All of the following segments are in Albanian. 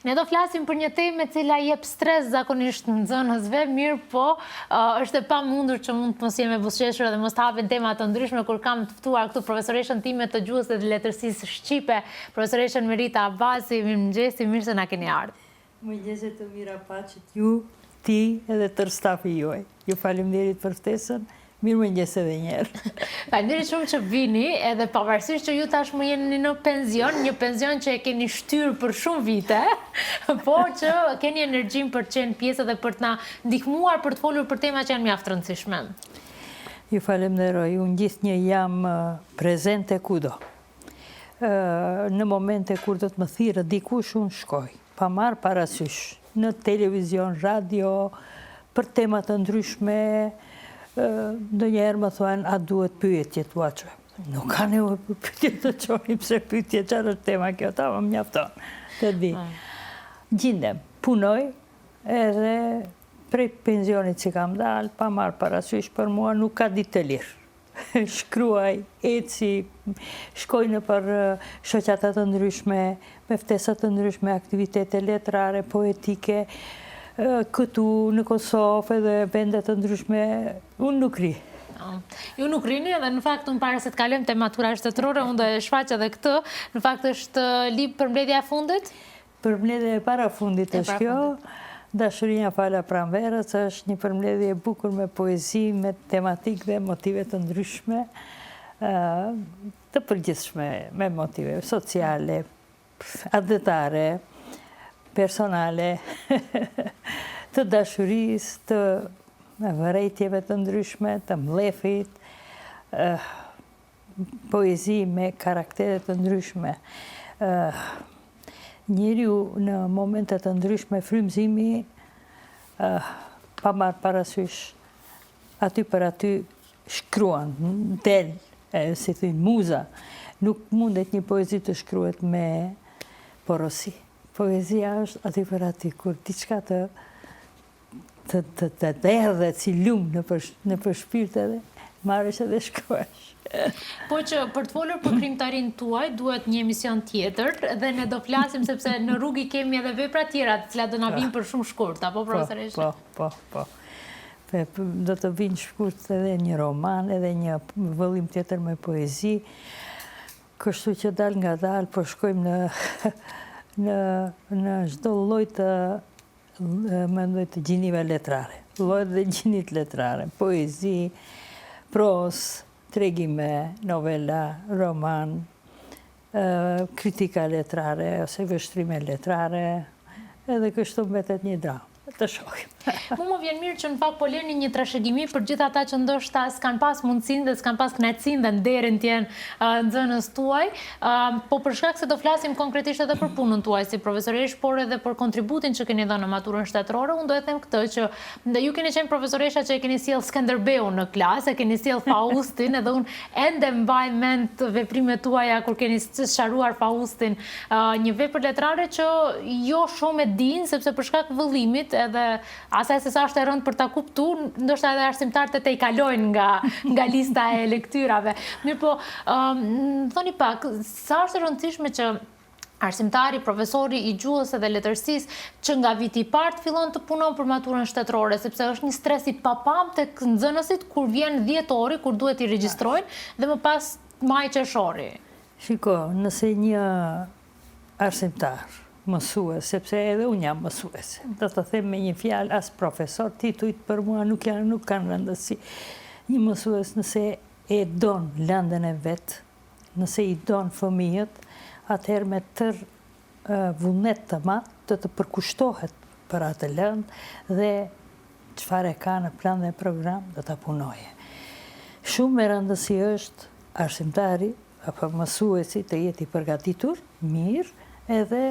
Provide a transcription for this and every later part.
Ne do flasim për një temë e cila jep stres zakonisht nxënësve, mirë po është e pamundur që mund të mos jemi buzëqeshur dhe mos të hapen tema të ndryshme kur kam të ftuar këtu profesoreshën time të gjuhës dhe letërsisë shqipe, profesoreshën Merita Abasi. Mirëmëngjes, mirë se na keni ardhur. Mëngjese të mira paqit ju, ti edhe tërë stafi juaj. Ju faleminderit për ftesën. Mirëmëngjes edhe një herë. Faleminderit shumë që vini, edhe pavarësisht që ju tashmë jeni në penzion, një penzion që e keni shtyrë për shumë vite, por që keni energjinë për të qenë pjesë dhe për të na ndihmuar për të folur për tema që janë mjaft rëndësishme. Ju falenderoj, unë gjithnjë jam prezente kudo. Në momente kur do të më thirrë dikush, unë shkoj, pa marrë parasysh, në televizion, radio, për tema të ndryshme. Ndonjëherë më thonë, a duhet pyetje të uaqë? Nuk ka nevojë për pyetje të qojmë, pse pyetje çfarë është tema kjo, ta më mjafton. Të di. Gjindem, punoj, edhe prej pensionit që kam dalë, pa marrë parasysh, për mua nuk ka ditë të lirë. Shkruaj, eci, shkoj në për shoqata të ndryshme, me ftesa të ndryshme, aktivitete letrare, poetike, këtu në Kosovë edhe vendet të ndryshme, unë nuk ri. Ju nuk rini edhe në fakt unë para se të kalojmë te matura shtetërore, unë do e shfaq edhe këtë, në fakt është libër për mbledhja e fundit? Për mbledhja e para fundit është kjo, Dashuria fala pranverës, është një përmbledhje e bukur me poezi, me tematikë dhe motive të ndryshme, të përgjithshme, me motive sociale, adetare, personale, të dashurisë, të vërejtjeve të ndryshme, të mlefit, poezi me karaktere të ndryshme. Njeriu në momente të ndryshme frymëzimi, pa marrë parasysh, aty për aty shkruan, del, si thënë muza, nuk mundet një poezi të shkruhet me porosi. Poezia është aty për aty, kur diçka të erdhet si lumë në për shpirt edhe, marrësh edhe shkruash. Po që për të folur për krimtarin tuaj, duhet një emision tjetër, dhe ne do flasim sepse në rrugë kemi edhe vepra tjera, të cilat do na vinë për shumë shkurt, apo profesoreshë? Po. Do të vinë shkurt edhe një roman, edhe një vëllim tjetër me poezi, kështu që dal nga dal, po shkojmë në çdo lloj të gjinive letrare, lloj dhe gjinit letrare, poezi, pros, tregime, novela, roman, kritika letrare, ose vështrime letrare, edhe kështu mbetet një dramë. Të shohim. Mu më vjen mirë që në fakt po leni një trashëgimi për gjithë ata që ndoshta s'kan pas mundësinë dhe s'kan pas kënaqësinë dhe nderin të jenë nxënës tuaj, po për shkak se do flasim konkretisht edhe për punën tuaj si profesoresh, por edhe për kontributin që keni dhënë në maturën shtetërore, unë do të them këtë që ju keni qenë profesoresha që e keni sjell Skënderbeu në klasë, e keni sjell Faustin, edhe unë ende mbaj mend veprimet tuaja kur keni sqaruar Faustin, një vepër letrare që jo shumë e din sepse për shkak të vëllimit edhe asaj se sa është e rëndë për ta kuptuar, ndoshta edhe arsimtarët e i kalojnë nga lista e lektyrave. Mirë po, thoni pak, sa është e rëndësishme që arsimtari, profesori i gjuhës edhe letërsisë që nga viti i parë fillon të punon për maturën shtetërore, sepse është një stres i papam tek nxënësit kur vjen 10 ori, kur duhet i regjistrojnë dhe më pas maj qershori. Shiko, nëse një arsimtar mësues, sepse edhe unë jam mësuese. Do të them me një fjalë, as profesor, titujt për mua nuk kanë rëndësi. Një mësues nëse e don lëndën e vet, nëse i don fëmijët, atëherë me vullnet të madh do të përkushtohet për atë lëndë dhe çfarë ka në plan dhe program do ta punojë. Shumë me rëndësi është arsimtari apo mësuesi të jetë i përgatitur, mirë, edhe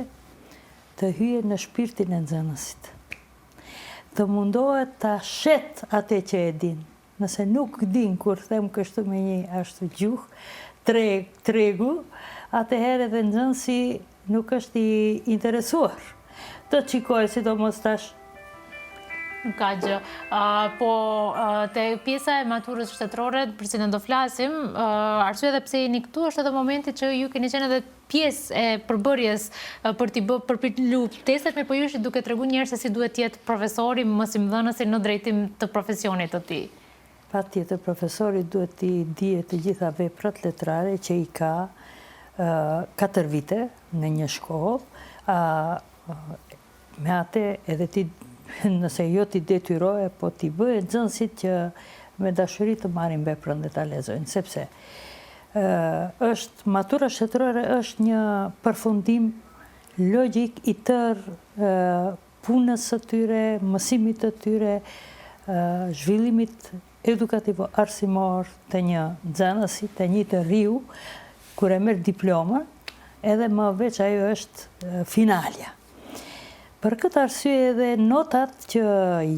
të hyje në shpirtin e nxënësit. Të mundohet ta shet atë që e din. Nëse nuk din kur them kështu me një ashtu gjuhë, tregu, atëherë edhe nxënësi nuk është i interesuar. Të shikojë sidomos tash. Nuk ka gjë. Po, te pjesa e maturës shtetërore, për cilën do flasim, arsye edhe pse jeni këtu, është edhe momenti që ju keni qenë edhe pjesë e përbërjes për t'i përpilu testet, po ju ishte duke tregu njerëz se si duhet jetë profesori, mësimdhënësi në drejtim të profesionit të tij. Patjetër profesori duhet t'i dihet të gjitha veprat letrare që i ka 4 vite në një shkollë, me atë edhe ti, nëse jo t'i detyroje, po t'i bëhe nxënësit që me dashuri të marrin veprën dhe ta lexojnë, sepse matura shtetërore është një përfundim logjik i tërë punës së tyre, mësimit të tyre, zhvillimit edukativo-arsimor të një nxënësi, të një të riu, kur e merr diplomën, edhe më veç ajo është finalja. Për këtë arsye edhe notat që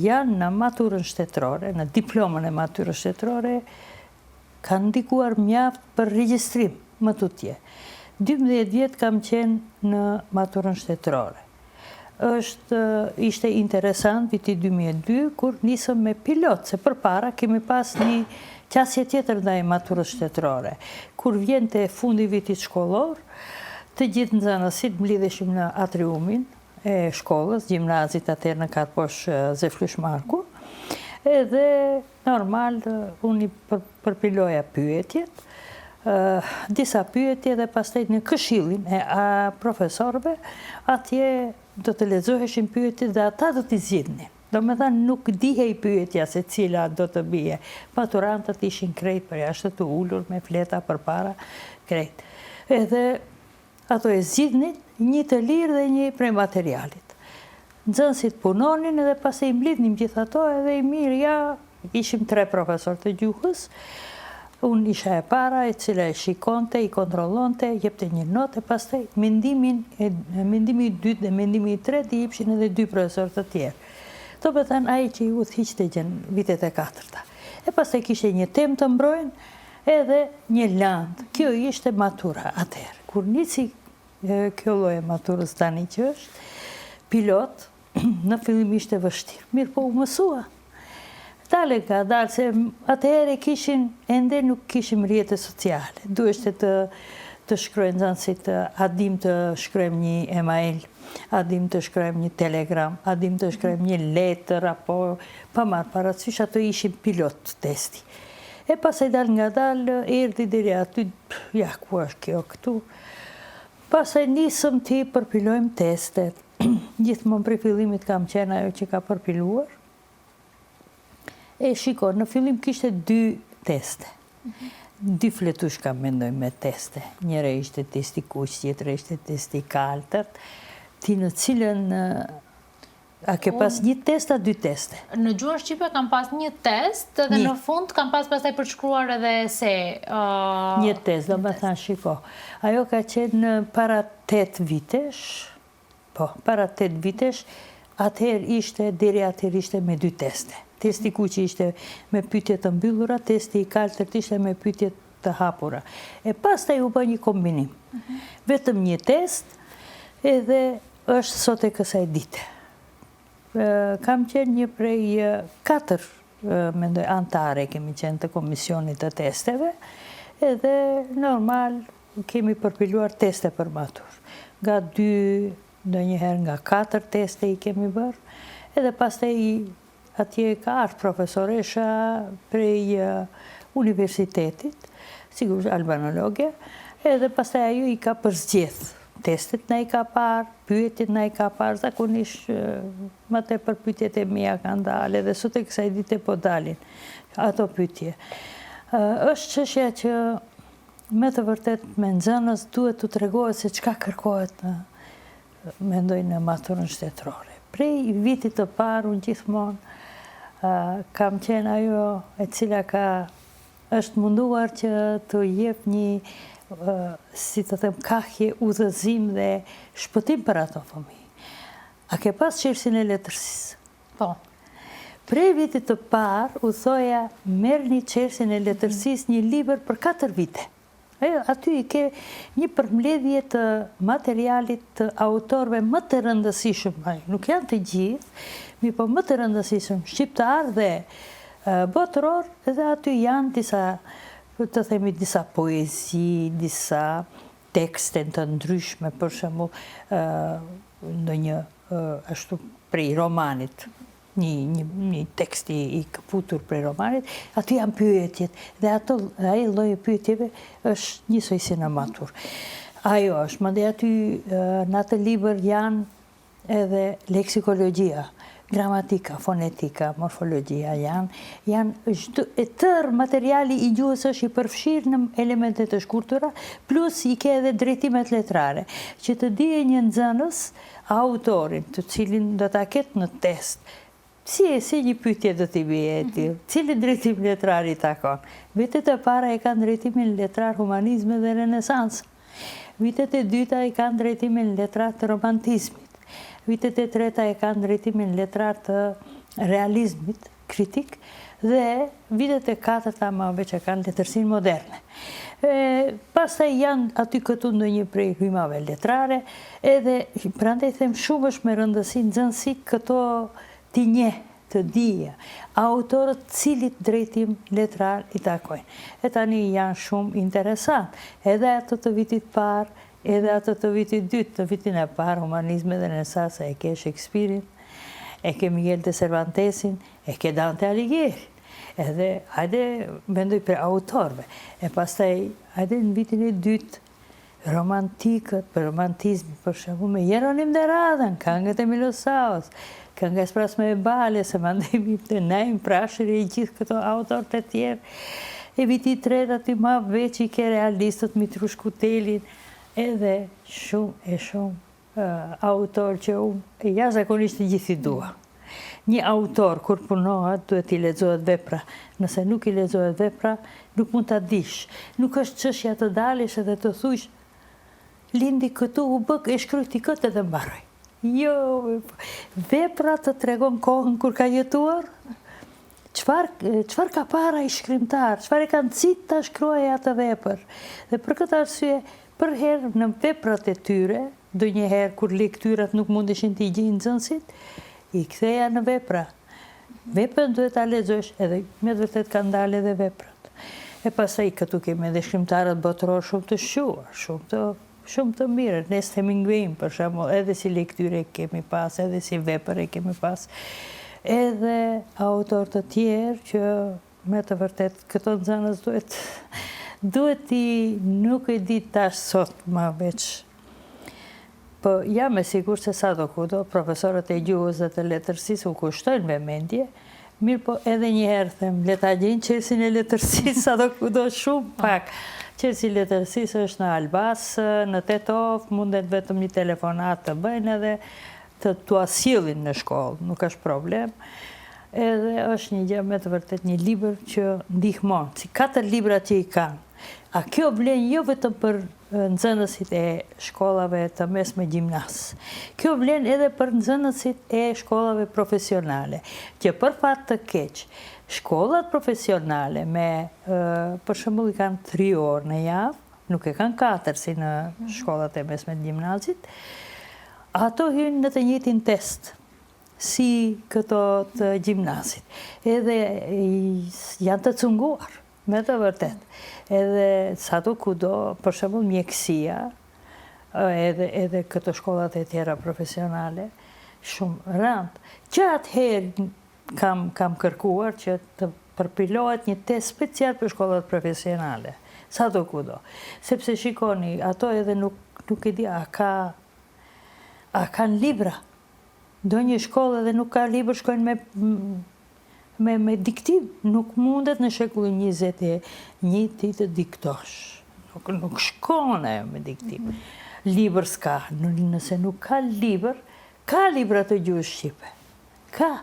janë në maturën shtetërore, në diplomën e maturës shtetërore, kanë ndikuar mjaft për regjistrim më tutje. 12 vjet kam qenë në maturën shtetërore. Ishte interesant viti 2002, kur nisëm me pilot, se përpara kemi pas një qasje tjetër ndaj maturës shtetërore. Kur vjen të fundi vitit shkollor, të gjithë nxënësit mblidheshim në atriumin e shkollës, gjimnazit atëherë në Karposh Zeflysh Marku, edhe normal unë i përpiloja pyetjet, disa pyetje dhe pastaj në këshillin e profesorëve, atje do të lexoheshin pyetjet dhe ata do t'i zgjidhnin. Domethënë nuk dihej pyetja se cila do të bie. Maturantët ishin krejt për jashtë të ulur me fleta përpara, krejt. Edhe ato e zgjidhnin, një të lirë dhe një prej materialit. Nxënësit punonin edhe pas e i mblidhnim gjithë ato edhe i mirë, ja, ishim 3 profesor të gjuhës, unë isha e para, e cila e shikonte, i kontrollonte, jepte një notë, e pastaj mendimi i dytë dhe mendimi i tretë i jepshin edhe 2 profesor të tjerë. Do me thënë ai që i udhëhiqte gjën vitet e 4-ta. E pastaj kishte një temë të mbrojnë edhe një landë. Kjo ishte matura atëherë. Kur nisi kjo lloj maturës tani që është, pilot, në fillim ishte vështirë. Mirë po u mësua. Dale ka dalë, se atëherë ende nuk kishim rrjete sociale. Duheshte të shkrojnë nxënësit, a dim të shkrojmë një email, a dim të shkrojmë një telegram, a dim të shkrojmë një letër, apo pa marrë parasysh, ato ishin pilot testi. E pastaj dal nga dalë, erdhi deri aty, ja, ku është kjo këtu. Pastaj nisëm ti përpilojmë testet. Gjithmonë prej fillimit kam qenë ajo që ka përpiluar. E shiko, në fillim kishte 2 teste. 2 fletushka mendoj me teste. Njëra ishte testi kuq, tjetra ishte testi kaltërt. Ti në cilën a ke pas një test a 2 teste? Në gjuhën shqipe kam pas një test dhe në fund kam pas pastaj përshkruar edhe një test, do me thënë shiko. Ajo ka qenë para 8 vitesh, para 8 vitesh, deri atëherë ishte me 2 teste. Testi kuq ishte me pyetje të mbyllura, testi i kaltërt ishte me pyetje të hapura. E pastaj u bë një kombinim. Vetëm një test, edhe është sot e kësaj dite. Kam qenë një prej 4 mendoj antare kemi qenë të komisionit të testeve, edhe normal kemi përpiluar teste për matur. Nga 2, ndonjëherë nga 4 teste i kemi bërë, edhe pastaj atje ka ardhur profesoresha prej universitetit, sigurisht albanologe, edhe pastaj ajo i ka përzgjedh testet na i ka parë, pyetjet na i ka parë, zakonisht më tepër pyetjet e mia kanë dalë, edhe sot e kësaj dite po dalin ato pyetje. Është çështja që me të vërtet me nxënës duhet të tregohet se çka kërkohet mendoj në maturën shtetërore. Prej vitit të parë unë gjithmonë kam qenë ajo e cila është munduar që të jep një, si të them, kahje, udhëzim dhe shpëtim për ato fëmijë. A ke pas çelësin e letërsisë? Po. Prej vitit të parë u thoja merrni çelësin e letërsisë një libër për 4 vite. Aty i ke një përmbledhje të materialit të autorëve më të rëndësishëm, nuk janë të gjithë, po më të rëndësishëm, shqiptar dhe botëror, edhe aty janë disa, të themi, disa poezi, disa tekste të ndryshme, për shembull, ndonjë ashtu prej romanit, një tekst i këputur prej romanit, aty janë pyetjet, dhe ai lloj pyetjeve është njësoj si në matur. Ajo është, mandej aty në atë libër janë edhe leksikologjia, gramatika, fonetika, morfologjia, janë tërë materiali i gjuhës është i përfshirë në elementet të shkurtura, plus i ke edhe drejtimet letrare, që të dije një nxënës autorin, të cilin do ta ketë në test, si një pyetje do t'i bie e tillë, cili drejtim letrar i takon. Vitet e para e kanë drejtimin letrar humanizmi dhe renesans. Vitet e dyta e kanë drejtimin letrar të romantizmit. Vitet e treta e kanë drejtimin letrar të realizmit kritik dhe vitet e katërta më veç e kanë letërsinë moderne. Pastaj janë aty këtu ndonjë prej rrymave letrare, edhe prandaj them shumë është me rëndësi nxënësi këto ti njeh, të dija, autorët cilit drejtim letrar i takojnë. E tani janë shumë interesant, edhe ato të vitit parë, edhe ato të vitit dytë. Të vitin e parë, humanizme dhe renesansa, e ke Shakespeare-in, e ke Miguel de Cervantesin, e ke Dante Alighieri. Edhe, hajde, mendoj për autorve. E pastaj, hajde në vitin e dytë, romantikët, për romantizmi, për shembull me Jeronim de Radën, këngët e Milosaos, këngës Prasme e Bale, se mandemi të Naim Prashëri e gjithë këto autorët e tjerë. E viti tretë aty ma veç i ke realistët Mitrush Kutelin, edhe shumë autor që unë jashtëzakonisht të gjithë i dua. Një autor, kur punohet, duhet i lexohet vepra. Nëse nuk i lexohet vepra, nuk mund ta dish. Nuk është çështja të dalësh edhe të thush, lindi këtu, u bë, e shkryti këtë edhe mbaroj. Jo, vepra të tregon kohën kur ka jetuar, çfarë ka para i shkrimtar, çfarë e kanë cit ta shkruajë atë vepër. Dhe për këtë arsye, për herë në veprat e tyre, ndonjëherë kur lektyrat nuk mundeshin t'i gjejnë nxënësit, i ktheja në vepra. Veprën duhet ta lexosh, edhe me të vërtet kanë dalë edhe veprat. E pastaj këtu kemi edhe shkrimtarët botëror shumë të shquar, shumë të mirë. Ernest Hemingway, për shembull, edhe si lektyre kemi pas, edhe si vepër e kemi pas. Edhe autor të tjerë që me të vërtet këto nxënës duhet i nuk e di tash sot ma veç. Po jam e sigur se sa do kudo, profesorët e gjuhës dhe të letërsisë u kushtojnë vëmendje, mirë po edhe njëherë them, le ta gjejnë qelsin e letërsisë sa do kudo shumë pak. Qelsi i letërsisë është në Albas, në Tetov, mundet vetëm një telefonat të bëjnë edhe të asjellin në shkollë, nuk është problem. Edhe është një gjë me të vërtet një libër që ndihmon, si 4 libra që i kanë. A kjo vlen jo vetëm për nxënësit e shkollave të mesme gjimnas. Kjo vlen edhe për nxënësit e shkollave profesionale, që për fat të keq, shkollat profesionale me, për shembull, i kanë 3 orë në javë, nuk e kanë 4 si në shkollat e mesme gjimnazit, ato hynë në të njëjtin test si këto të gjimnazit. Edhe janë të cunguar, me të vërtet. Edhe sa do kudo, për shembull mjekësia, edhe këto shkollat e tjera profesionale, shumë rënd. Që atëherë kam kërkuar që të përpilohet një test special për shkollat profesionale. Sa do kudo. Sepse shikoni, ato edhe nuk e di, a kanë libra. Do një shkollë edhe nuk ka libra, shkojnë me diktim. Nuk mundet në shekullin 21 ti të diktosh. Nuk shkon ajo me diktim. Libër s'ka. Nëse nuk ka libër, ka libra të gjuhës shqipe. Ka.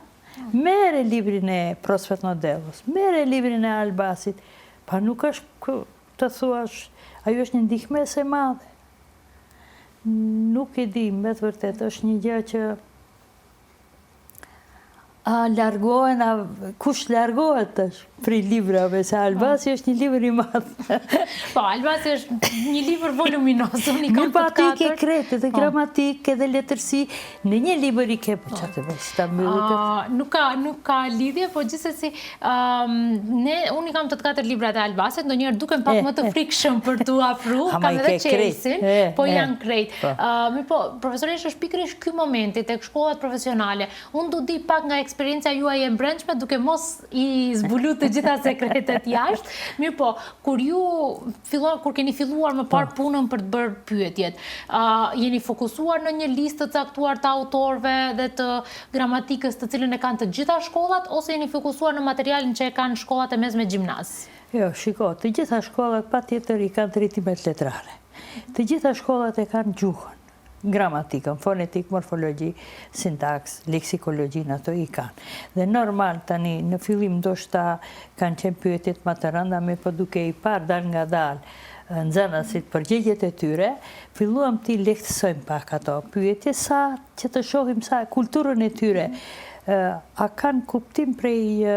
Mere librin e Prospet Nodellos, mere librin e Albasit, pa nuk është të thuash, ajo është një ndihmës e madhe. Nuk e di, me të vërtet, është një gjë që largohen, kush largohet tash prej librave, se Albasi është një libër I madh. Po, Albasi është një libër voluminos, unë I kam Mirë, po të aty ke katërt. kretë, edhe gramatik, edhe letërsi, në një libër I ke, po çfarë bëj, ta mbyllit. Nuk ka lidhje, po gjithsesi unë I kam të katër librat e Albasit, ndonjëherë duken pak më të frikshëm për t'u afru, Ama kam I edhe ke krejt. Chelsea, po janë krejt. Po. Mirë po, profesoresh është pikërisht ky momenti tek shkollat profesionale. Unë du di pak nga eksperjenca juaj e brendshme, duke mos I zbulu të gjitha sekretet jashtë. Mirë po, kur keni filluar më parë punën për të bërë pyetjet, jeni fokusuar në një listë të caktuar të autorëve dhe të gramatikës të cilën e kanë të gjitha shkollat, ose jeni fokusuar në materialin që e kanë shkollat e mesme gjimnaz? Jo, shiko, të gjitha shkollat patjetër I kanë drejtimet letrare. Të gjitha shkollat e kanë gjuhën, gramatikën, fonetik, morfologji, sintaks, leksikologji, ato I kanë. Dhe normal tani në fillim ndoshta kanë qenë pyetjet më të rënda, me po duke I parë dal nga dal nxënësit përgjigjet e tyre, filluam ti lehtësojmë pak ato pyetje sa që të shohim sa kulturën e tyre a kanë kuptim prej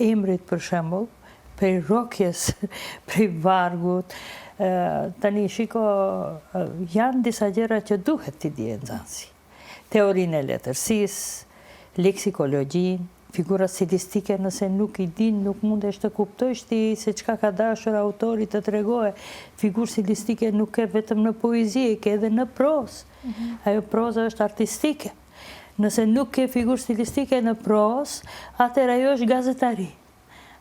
emrit për shembull, prej rokjes, prej vargut. Tani shiko, janë disa gjëra që duhet t'i dije nxënësi. Teorinë e letërsisë, leksikologjin, figura stilistike, nëse nuk I din, nuk mundesh të kuptojsh ti se çka ka dashur autori të tregoje. Figurë stilistike nuk ke vetëm në poezi, ke edhe në prozë. Ajo proza është artistike. Nëse nuk ke figurë stilistike në prozë, atëherë ajo është gazetari.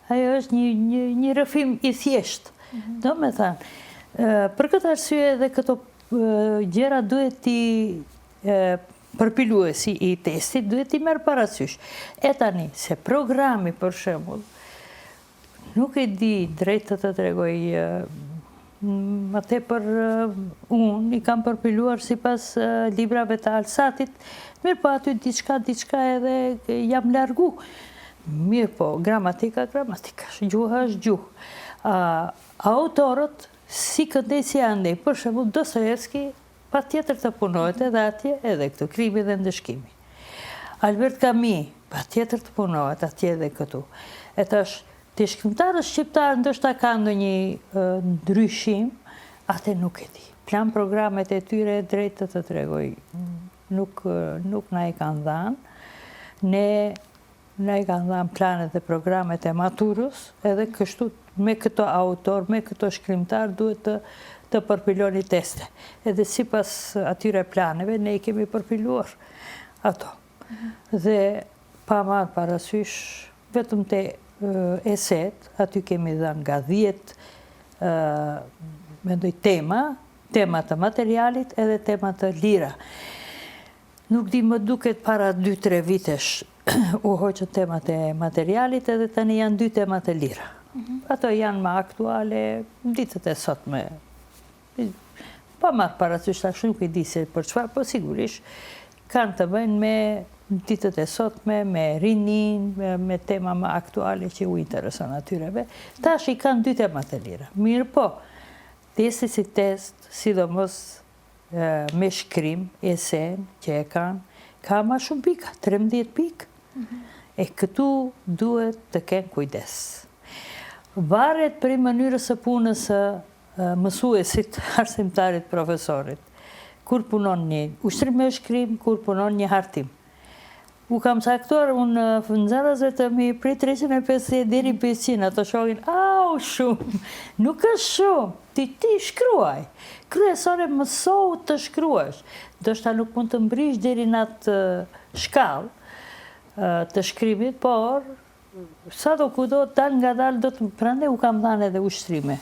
Ajo është një rrëfim I thjeshtë. Do me thënë, për këtë arsye edhe këto gjëra duhet t'i përpiluesi I testit, duhet t'i merë parasysh. E tani, se programi për shembull, nuk e di drejt të tregoj, më tepër unë I kam përpiluar sipas librave të Alsatit, mirë po aty diçka edhe jam largu. Mirë po, gramatika, gjuha është gjuhë. Autorët, si këndesi andej, për shembull Dostojevski, patjetër të punohet edhe atje, edhe këtu, Krimi dhe ndëshkimi. Albert Camus, patjetër të punohet atje edhe këtu. E tash, të shkrimtarës shqiptarë ndoshta ka ndonjë ndryshim, atë nuk e di. Plan programet e tyre drejt të tregoj, nuk na I kanë dhënë. Ne I kanë dhënë planet dhe programet e maturës, edhe kështu me këto autor, me këto shkrimtar duhet të përpiloni teste. Edhe sipas atyre planeve ne I kemi përpiluar ato. Dhe pa marrë parasysh vetëm te eset, aty kemi dhënë nga 10 mendoj tema të materialit edhe tema të lira. Nuk di, më duket para 2-3 vitesh u hoqën temat e materialit edhe tani janë 2 temat e lira. Ato janë më aktuale, ditët e sotme. Pa marrë parasysh tash nuk I di se për çfarë, po sigurisht kanë të bëjnë me ditët e sotme, me rinin, me tema më aktuale që u intereson atyreve. Tash I kanë 2 temat e lira. Mirë po, testi si test, sidomos me shkrim, esen që e kanë, ka ma shumë pika, 13 pikë. E këtu duhet të kenë kujdes. Varet për mënyrës së punës së mësuesit, arsimtarit, profesorit. Kur punon një ushtrim me shkrim, kur punon një hartim. U kam saktuar unë nxënësve të mi prej 350 deri 500, ato shohin, au shumë, nuk është shumë, ti shkruaj. Kryesore mësohu të shkruash. Ndoshta nuk mund të mbrish deri në atë shkallë të shkrimit, por sa do kudo dal nga dal do të prandaj u kam dhënë edhe ushtrime.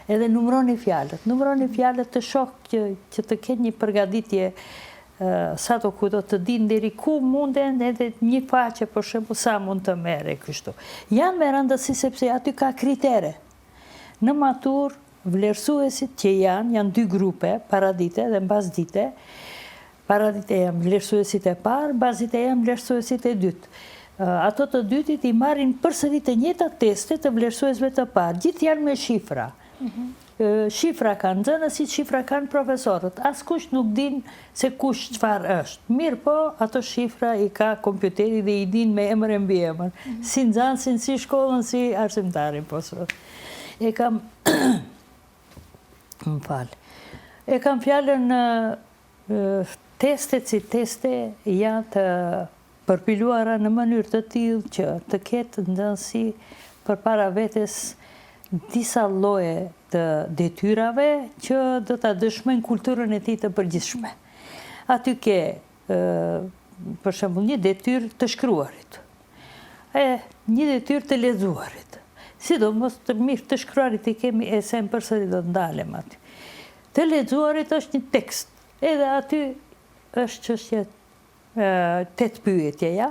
Edhe numëroni fjalët të shoh që të kenë një përgatitje sa do kudo të din deri ku munden edhe një faqe për shembull sa mund të merre kështu. Janë me rëndësi sepse aty ka kritere. Në matur vlerësuesit që janë 2 grupe, paradite dhe mbasdite. Paradite janë vlerësuesit e parë, mbasdite janë vlerësuesit e dytë. Ato të dytit I marrin përsëri të njëjta teste të vlerësuesve të parë. Gjithë janë me shifra. Shifra kanë nxënësit, shifra kanë profesorët. Askush nuk din se kush çfarë është. Mirë po, ato shifra i ka kompjuteri dhe i din me emër e mbi emër. Si nxënësin, si shkollën, si arsimtarin. E kam... Më falë. E kam fjallën testet si teste janë të përpiluara në mënyrë të tillë që të ketë nxënësi përpara vetes disa lloje të detyrave që do ta dëshmojnë kulturën e tij të përgjithshme. Aty ke, për shembull, një detyrë të shkruarit, një detyrë të lexuarit. Sidomos të mirë të shkruarit i kemi e sem përsëri do të ndalem aty. Të lexuarit është një tekst, edhe aty është çështje 8 pyetje, ja?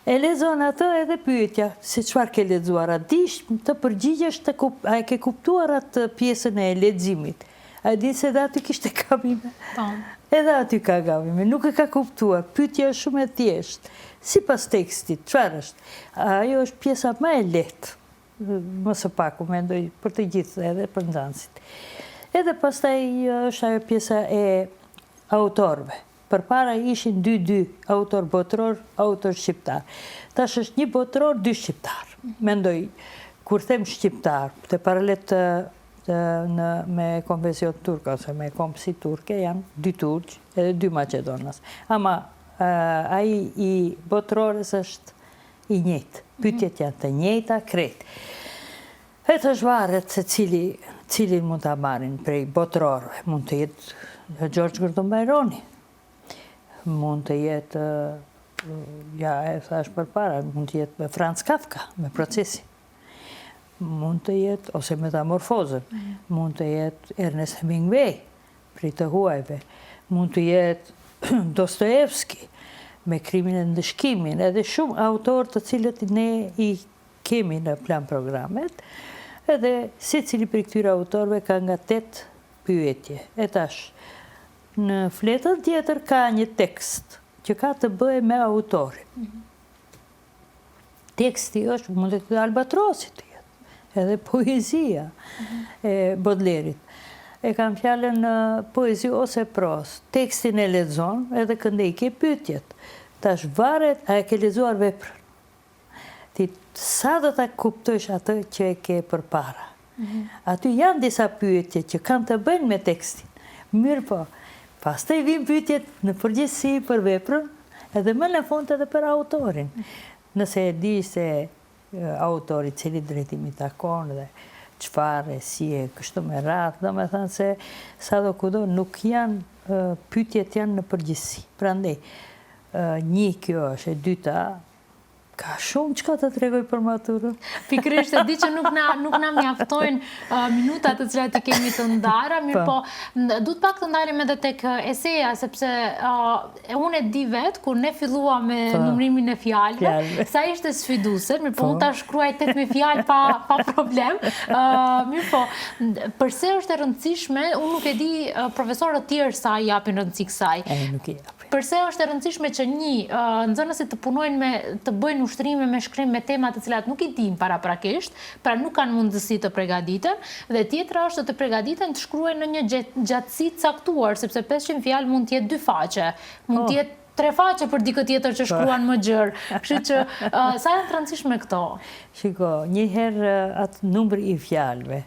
E lexon atë edhe pyetja, si çfarë ke lexuar, a dish të përgjigjesh, a e ke kuptuar atë pjesën e leximit. A di se edhe aty kishte gabime. Edhe aty ka gabime, nuk e ka kuptuar. Pyetja është shumë e thjeshtë. Sipas tekstit, çfarë është? Ajo është pjesa më e lehtë. Më së paku mendoj për të gjithë edhe për nxënësit. Edhe pastaj është ajo pjesa e autorëve. Përpara ishin 2 autor botror, autor shqiptar. Tash është 1 botror, 2 shqiptar. Mendoj, kur them shqiptar, të paralet me konvension turke ose me kompsi turke, janë 2 turq edhe 2 Macedonas. Ama ai i botrores është i njëjtë. Pyetjet janë të njëjta, krejt. E të zhvaret se cilin mund të marrin prej botrorëve. Mund të jetë Gjergj Gordon Bajroni. Mund të jetë, ja e thash përpara, mund të jetë me Franz Kafka, me Procesin. Mund të jetë, ose Metamorfozën, mund të jetë Ernest Hemingway, prej të huajve. Mund të jetë Dostojevski, me Krimin e ndëshkimin, edhe shumë autorë të cilët ne i kemi në plan programet, edhe si cili për këtyre autorëve ka nga 8 pyetje. E tash, në fletën tjetër ka një tekst që ka të bëjë me autorin. Teksti është, mund të këtë Albatrosit, edhe poezia e Baudelaire-it. E kam fjallën poezi ose pros. Tekstin e lexon edhe këndej ke pyetjet. Tash varet, a e ke lexuar veprën? Ti sa do ta kuptojsh atë që e ke përpara? Aty janë disa pyetje që kanë të bëjnë me tekstin. Mirë po, pastaj vijnë pyetjet në përgjithësi për veprën, edhe më në fund edhe për autorin. Nëse e di se autori cili drejtimi takon dhe çfarë, si e kështu me radhë, do me thënë se sa do kudo nuk janë, pyetjet janë në përgjithësi. Prandaj, një kjo është, e dyta, ka shumë çka të tregoj për maturën. Pikërisht e di që nuk na mjaftojnë minutat të cilat i kemi të ndara, mirë po, duhet pak të ndalim edhe tek eseja, sepse unë e di vetë, kur ne filluam me numrimin e fjalëve, sa ishte sfiduese, mirë po, unë ta shkruaj 8 fjalë pa problem. Mirë po, përse është e rëndësishme, unë nuk e di profesorët tjerë sa i japin rëndësi kësaj. Nuk i japin. Përse është e rëndësishme që nxënësit të punojnë të bëjnë ushtrime me shkrim me tema të cilat nuk i dinë paraprakisht, pra nuk kanë mundësi të përgatiten, dhe tjetra është të përgatiten të shkruajnë në një gjatësi të caktuar, sepse 500 fjalë mund të jetë 2 faqe, mund të jetë 3 faqe për dikë tjetër që shkruan më gjerë. Kështu që sa janë të rëndësishme këto? Shiko, njëherë atë numri i fjalëve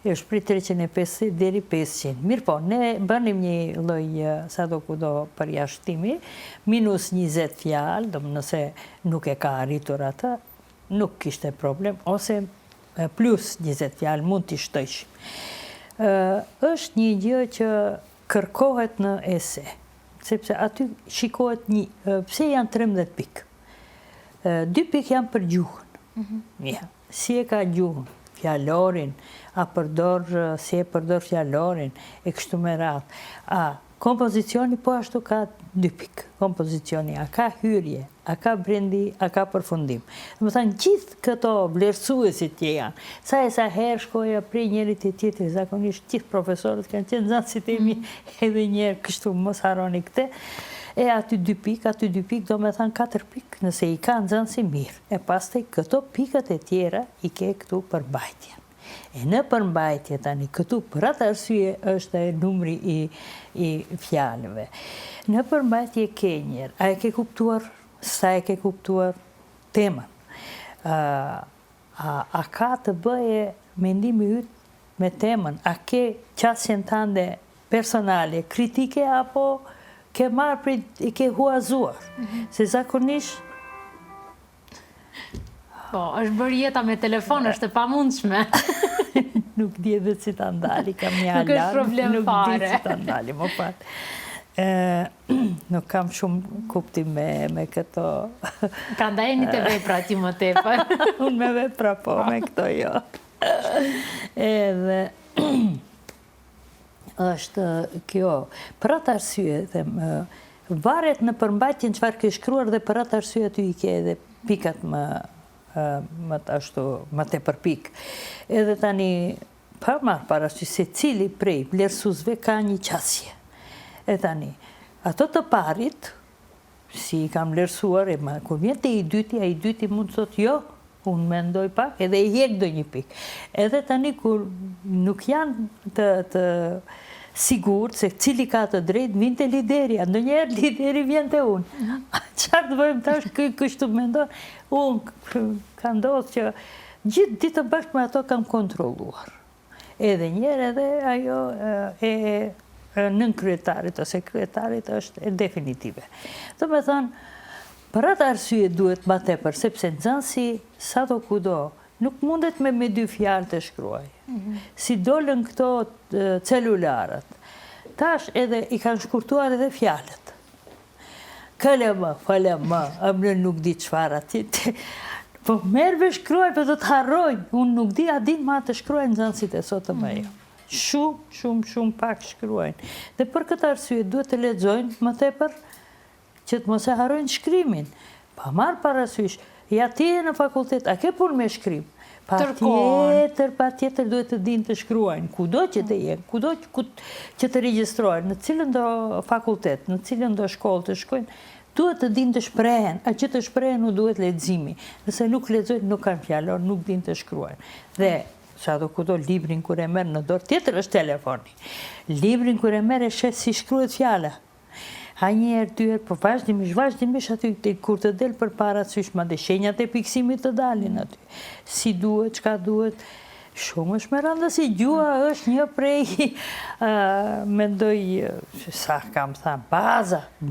është prej 350 deri 500. Mirë po, ne bënim një lloj sa do kudo përjashtimi, minus 20 fjalë, nëse nuk e ka arritur atë, nuk kishte problem, ose plus 20 fjalë mund t'i shtojshim. Është një gjë që kërkohet në ese, sepse aty shikohet pse janë 13 pikë. 2 pikë janë për gjuhën. Si e ka gjuhën? Fjalorin, si e përdor fjalorin, e kështu me radhë. Kompozicioni po ashtu ka 2 pikë. Kompozicioni, a ka hyrje, a ka brendi, a ka përfundim. Dhe më thënë, gjithë këto vlerësuesit që janë, sa e sa herë shkoja prej njërit e tjetëri, zakonisht gjithë profesorët kanë qenë nxënësit e mi, edhe njerë kështu mos haroni këte, e aty 2 pikë, do me thënë 4 pikë, nëse i ka nxënësi mirë. E pastaj këto pikët e tjera i ke këtu për mbajtjen. E në përmbajtje tani, këtu për atë arsye është e numri i fjalëve. Në përmbajtje ke njerë, a e ke kuptuar, sa e ke kuptuar temën? A ka të bëje mendimi ytë me temën? A ke qasjen tënde personale, kritike, apo ke marrë për i ke huazuar? Se zakonisht po, është bërë jeta me telefon, është e pamundshme. Nuk di edhe si ta ndali, kam një alarm. Nuk është problem fare. Nuk di si ta ndali, më pat. Nuk kam shumë kuptim me këto. Ka ndajeni të vepra ti më tepër. Unë me vepra po, me këto jo. Edhe është kjo. Për atë arsye, varet në përmbajtjen çfarë ke shkruar dhe për atë arsye aty i ke edhe pikat më tepër pikë. Edhe tani, pa marrë parasysh se cili prej vlerësuesve ka një qasje. E tani, ato të parit, si i kam vlerësuar, kur vjen te i dyti mund të thotë jo, unë mendoj pak, edhe i hjek do një pikë. Edhe tani, kur nuk janë të sigurt se cili ka të drejt, vinte lideri, ndonjëherë lideri vjen te unë. Çfarë të bëjmë tash, kështu mendoj, unë ka ndodhur që gjithë ditën bashkë me ato kam kontrolluar. Edhe njerë edhe ajo nën kryetarit ose kryetarit është definitive. Do me thënë, për atë arsye duhet ma tepër, sepse nxënësi sa do kudo, nuk mundet me dy fjalë të shkruaj. Si dolën këto celularët. Tash edhe i kanë shkurtuar edhe fjalët. Kële më, fale më, më nuk di çfarë aty. Po merve shkruaj, po do të harrojnë. Unë nuk di, a din ma të shkruajnë nxënësit e sot të më jo. Shumë pak shkruajnë. Dhe për këtë arsye duhet të lexojnë më tepër që të mos e harrojnë shkrimin. Pa marrë parasysh, ja ti e në fakultet, a ke punë me shkrim? Pa tjetër duhet të din të shkruajnë, kudo që të jenë, kudo që të regjistrojnë, në cilën do fakultet, në cilën do shkollë të shkojnë, duhet të din të shprehen, a që të shprehen nuk duhet leximi. Nëse nuk lexojnë, nuk kanë fjalor, nuk din të shkruajnë. Dhe sa do kudo librin kur e merr në dorë, tjetër është telefoni. Librin kur e merr e shes si shkruhet fjala. Ha njerë, dyherë, po vazhdimisht aty, kur të del për para sysh, ma dhe shenjat e piksimit të dalin aty. Si duhet, çka duhet, shumë është me rëndësi. Gjua është një prej, mendoj, sa kam thënë,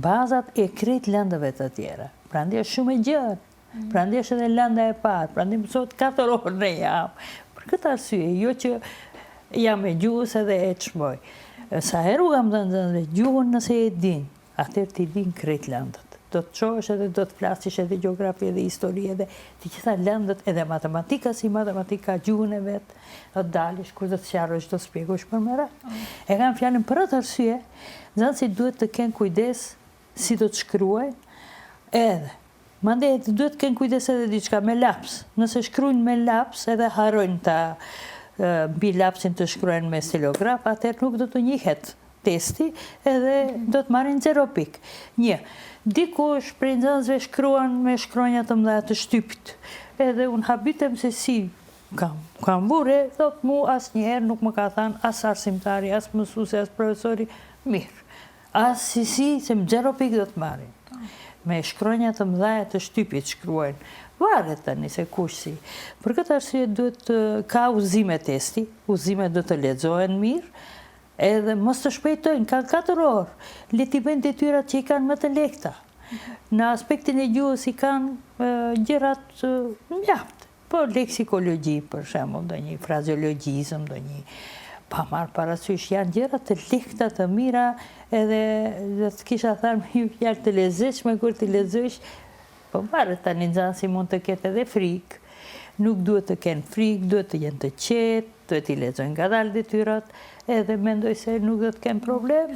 bazat e krejt lëndëve të tjera. Prandaj është shumë e gjërë, prandaj është edhe lënda e parë, prandaj mësot 4 orë në javë. Për këtë arsye, jo që jam e gjuhës edhe e çmoj. Sa herë u kam thënë gjuhën nëse e din, atër t'i din krejt lëndët. Do të qosh edhe do të flasish edhe gjeografi edhe histori edhe të gjitha lëndët edhe matematika si matematika gjuhën e vetë, do të dalish kur do të sqarosh, do të shpjegosh për mëra. E kam fjalën për atë arsye, nxënësit duhet të kenë kujdes si do të shkruajnë, edhe mandej duhet të kenë kujdes edhe diçka me laps. Nëse shkruajnë me laps edhe harrojnë ta mbi lapsin të shkruajnë me stilograf, atëherë nuk do të njihet testi edhe do të marrin 0 pikë. Një, dikush prej nxënësve shkruan me shkronja të mëdha të shtypit. Edhe unë habitem se si kam burë, thot mu asnjëherë nuk më ka thënë as arsimtari, as mësuesi, as profesori, mirë. As si, se më 0 pikë do të marrin. Me shkronja të mëdha të shtypit shkruajnë. Varet tani se kush si. Për këtë arsye duhet ka uzime testi, uzime do të lexohen mirë, edhe mos të shpejtojnë, kanë 4 orë, le t'i bëjnë detyrat që i kanë më të lehta. Në aspektin e gjuhës i kanë gjërat mjaft, po leksikologji, për shembull, ndonjë frazeologjizëm, ndonjë pa marrë parasysh, janë gjërat të lehta, të mira, edhe do të kisha thënë një fjalë të lezetshme kur ti lexosh, po varet tani nxënësi mund të ketë edhe frikë. Nuk duhet të kenë frikë, duhet të jenë të qetë, duhet t'i lexojnë ngadalë detyrat, edhe mendoj se nuk do të kenë problem.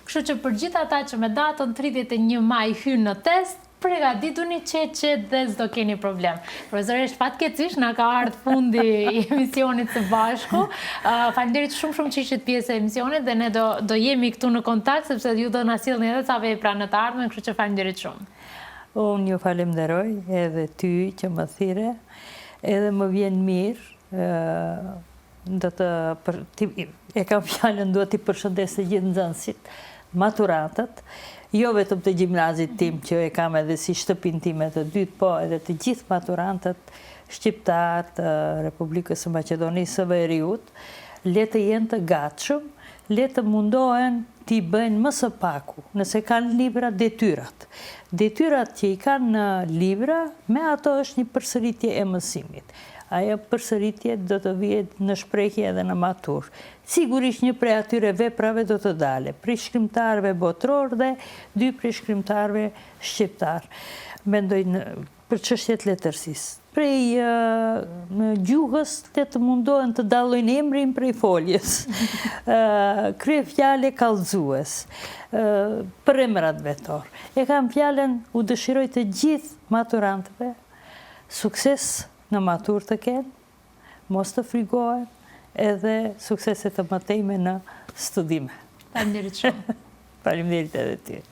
Kështu që për gjithë ata që me datën 31 maj hynë në test, pregadituni qetë dhe s'do keni problem. Profesoresh, fatkeqësisht na ka ardhur fundi i emisionit së bashku. Faleminderit shumë që ishit pjesë e emisionit dhe ne do jemi këtu në kontakt sepse ju do na sillni edhe ca vepra në të ardhmen, kështu që faleminderit shumë. Unë ju falenderoj edhe ty që më thire, edhe më vjen mirë e kam fjallën, duhet t'i përshëndes të gjithë nxënësit, maturantët, jo vetëm të gjimnazit tim, që e kam edhe si shtëpin time të dytë, po edhe të gjithë maturantët shqiptarë të Republikës së Maqedonisë së Veriut, le të jenë të gatshëm, le të mundohen t'i bëjnë më së paku, nëse kanë libra, detyrat. Detyrat që i kanë në libra, me ato është një përsëritje e mësimit. Ajo përsëritje do të vihet në shprehje edhe në matur. Sigurisht një prej atyre veprave do të dale, prej shkrimtarëve botror dhe 2 prej shkrimtarëve shqiptar. Mendoj për çështjet letërsisë. Prej gjuhës të mundohen të dallojnë emrin prej foljes. Kryefjale kallëzues, për emrat vetor. E kam fjalën, u dëshiroj të gjithë maturantëve sukses në matur të kenë, mos të frigohen, edhe sukseset të mëtejme në studime. Faleminderit shumë. Faleminderit edhe ty.